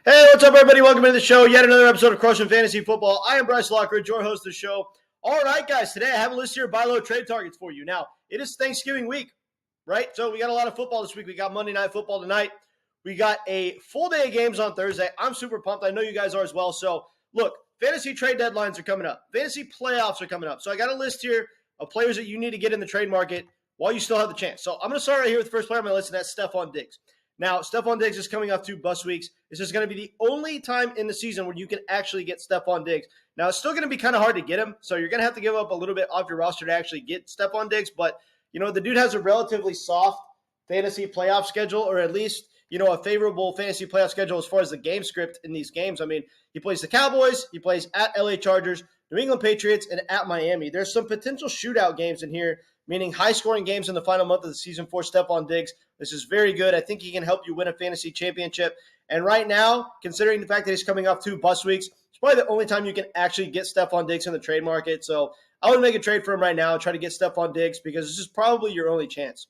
Hey, what's up, everybody? Welcome to the show. Yet another episode of Crushing Fantasy Football. I am Bryce Lockridge, your host of the show. All right, guys, today I have a list here of buy low trade targets for you. Now, it is Thanksgiving week, right? So we got a lot of football this week. We got Monday Night Football tonight. We got a full day of games on Thursday. I'm super pumped. I know you guys are as well. So, look, fantasy trade deadlines are coming up. Fantasy playoffs are coming up. So I got a list here of players that you need to get in the trade market while you still have the chance. So I'm going to start right here with the first player on my list, and that's Stefon Diggs. Now, Stefon Diggs is coming off 2 bus weeks. This is going to be the only time in the season where you can actually get Stefon Diggs. Now, it's still going to be kind of hard to get him, so you're going to have to give up a little bit off your roster to actually get Stefon Diggs. But, the dude has a relatively soft fantasy playoff schedule, or at least, a favorable fantasy playoff schedule as far as the game script in these games. I mean, he plays the Cowboys, he plays at LA Chargers, New England Patriots, and at Miami. There's some potential shootout games in here, meaning high-scoring games in the final month of the season for Stefon Diggs. This is very good. I think he can help you win a fantasy championship. And right now, considering the fact that he's coming off 2 bus weeks, it's probably the only time you can actually get Stefon Diggs in the trade market. So I would make a trade for him right now and try to get Stefon Diggs because this is probably your only chance.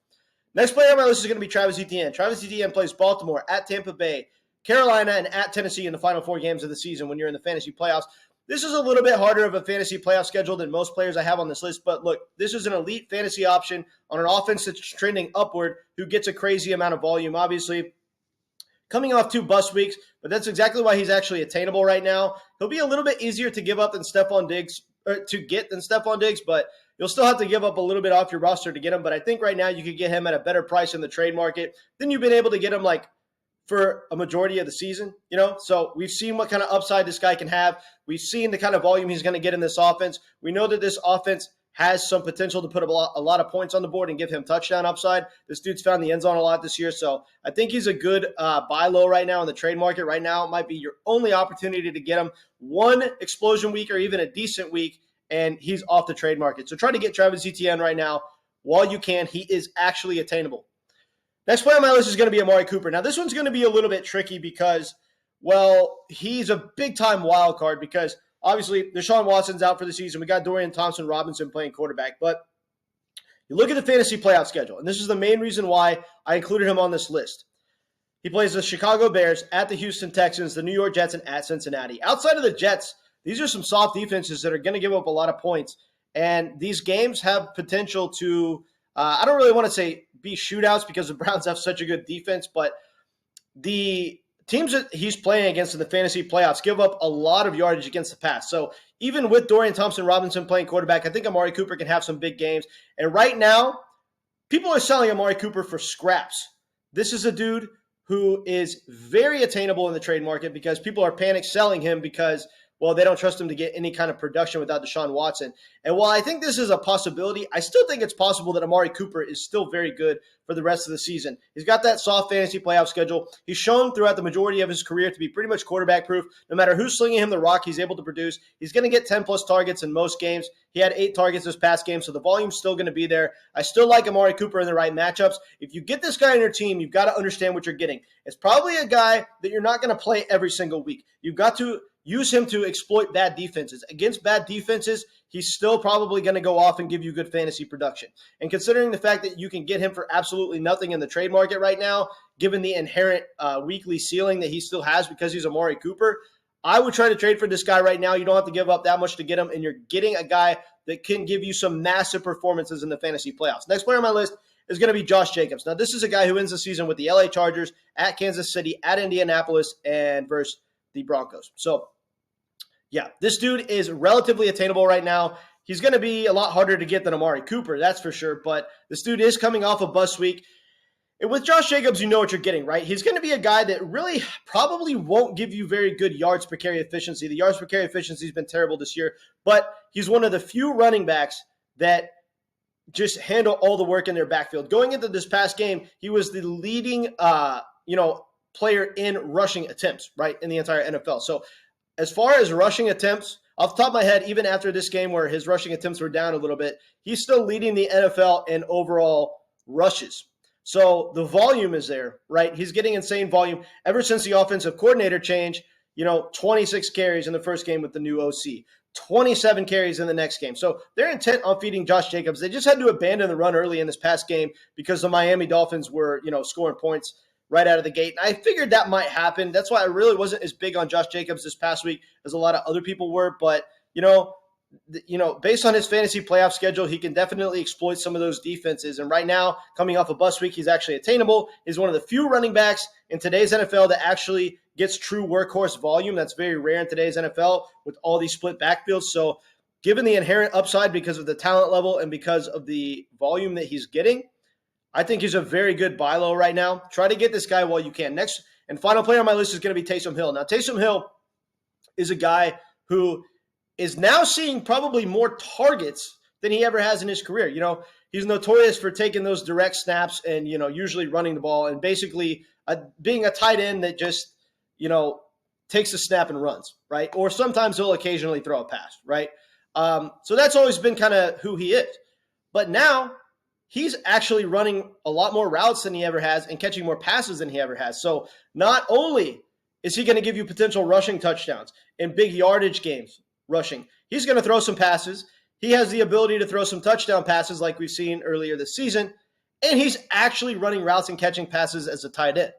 Next player on my list is going to be Travis Etienne. Travis Etienne plays Baltimore, at Tampa Bay, Carolina, and at Tennessee in the final 4 games of the season when you're in the fantasy playoffs. This is a little bit harder of a fantasy playoff schedule than most players I have on this list, but look, this is an elite fantasy option on an offense that's trending upward who gets a crazy amount of volume. Obviously, coming off 2 bus weeks, but that's exactly why he's actually attainable right now. He'll be a little bit easier to give up than Stefon Diggs, or to get than Stefon Diggs, but you'll still have to give up a little bit off your roster to get him. But I think right now you could get him at a better price in the trade market than you've been able to get him for a majority of the season, So we've seen what kind of upside this guy can have. We've seen the kind of volume he's going to get in this offense. We know that this offense has some potential to put a lot of points on the board and give him touchdown upside. This dude's found the end zone a lot this year, so I think he's a good buy low right now in the trade market. Right now, it might be your only opportunity to get him one explosion week or even a decent week, and he's off the trade market. So try to get Travis Etienne right now while you can. He is actually attainable. Next player on my list is going to be Amari Cooper. Now, this one's going to be a little bit tricky because, he's a big-time wild card because, obviously, Deshaun Watson's out for the season. We got Dorian Thompson-Robinson playing quarterback. But you look at the fantasy playoff schedule, and this is the main reason why I included him on this list. He plays the Chicago Bears, at the Houston Texans, the New York Jets, and at Cincinnati. Outside of the Jets, these are some soft defenses that are going to give up a lot of points. And these games have potential to I don't really want to say be shootouts because the Browns have such a good defense, but the teams that he's playing against in the fantasy playoffs give up a lot of yardage against the pass. So even with Dorian Thompson-Robinson playing quarterback, I think Amari Cooper can have some big games. And right now, people are selling Amari Cooper for scraps. This is a dude who is very attainable in the trade market because people are panic selling him because they don't trust him to get any kind of production without Deshaun Watson. And while I think this is a possibility, I still think it's possible that Amari Cooper is still very good for the rest of the season. He's got that soft fantasy playoff schedule. He's shown throughout the majority of his career to be pretty much quarterback proof. No matter who's slinging him the rock, he's able to produce. He's going to get 10-plus targets in most games. He had 8 targets this past game, so the volume's still going to be there. I still like Amari Cooper in the right matchups. If you get this guy on your team, you've got to understand what you're getting. It's probably a guy that you're not going to play every single week. You've got to use him to exploit bad defenses. Against bad defenses, he's still probably going to go off and give you good fantasy production. And considering the fact that you can get him for absolutely nothing in the trade market right now, given the inherent weekly ceiling that he still has because he's Amari Cooper, I would try to trade for this guy right now. You don't have to give up that much to get him, and you're getting a guy that can give you some massive performances in the fantasy playoffs. Next player on my list is going to be Josh Jacobs. Now, this is a guy who ends the season with the LA Chargers, at Kansas City, at Indianapolis, and versus the Broncos. So, yeah, this dude is relatively attainable right now. He's going to be a lot harder to get than Amari Cooper, that's for sure. But this dude is coming off a bus week. And with Josh Jacobs, you know what you're getting, right? He's going to be a guy that really probably won't give you very good yards per carry efficiency. The yards per carry efficiency has been terrible this year. But he's one of the few running backs that just handle all the work in their backfield. Going into this past game, he was the leading, player in rushing attempts, right, in the entire NFL. So as far as rushing attempts, off the top of my head, even after this game where his rushing attempts were down a little bit, he's still leading the NFL in overall rushes. So the volume is there, right? He's getting insane volume ever since the offensive coordinator change. 26 carries in the first game with the new OC, 27 carries in the next game. So they're intent on feeding Josh Jacobs. They just had to abandon the run early in this past game because the Miami Dolphins were, scoring points right out of the gate. And I figured that might happen. That's why I really wasn't as big on Josh Jacobs this past week as a lot of other people were. But, based on his fantasy playoff schedule, he can definitely exploit some of those defenses. And right now, coming off a bus week, he's actually attainable. He's one of the few running backs in today's NFL that actually gets true workhorse volume. That's very rare in today's NFL with all these split backfields. So given the inherent upside because of the talent level and because of the volume that he's getting, I think he's a very good buy low right now. Try to get this guy while you can. Next and final player on my list is going to be Taysom Hill. Now, Taysom Hill is a guy who is now seeing probably more targets than he ever has in his career. He's notorious for taking those direct snaps and, usually running the ball and basically being a tight end that just, takes a snap and runs, right? Or sometimes he'll occasionally throw a pass, right? So that's always been kind of who he is. But now he's actually running a lot more routes than he ever has and catching more passes than he ever has. So not only is he going to give you potential rushing touchdowns in big yardage games, rushing, he's going to throw some passes. He has the ability to throw some touchdown passes like we've seen earlier this season, and he's actually running routes and catching passes as a tight end.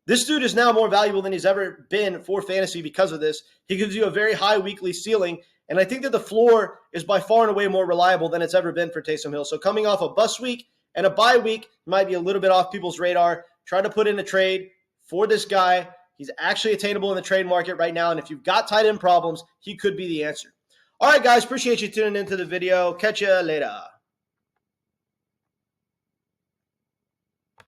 This dude is now more valuable than he's ever been for fantasy because of this. He gives you a very high weekly ceiling, and I think that the floor is by far and away more reliable than it's ever been for Taysom Hill. So coming off a bus week and a bye week might be a little bit off people's radar. Try to put in a trade for this guy. He's actually attainable in the trade market right now, and if you've got tight end problems, he could be the answer. All right, guys, appreciate you tuning into the video. Catch you later.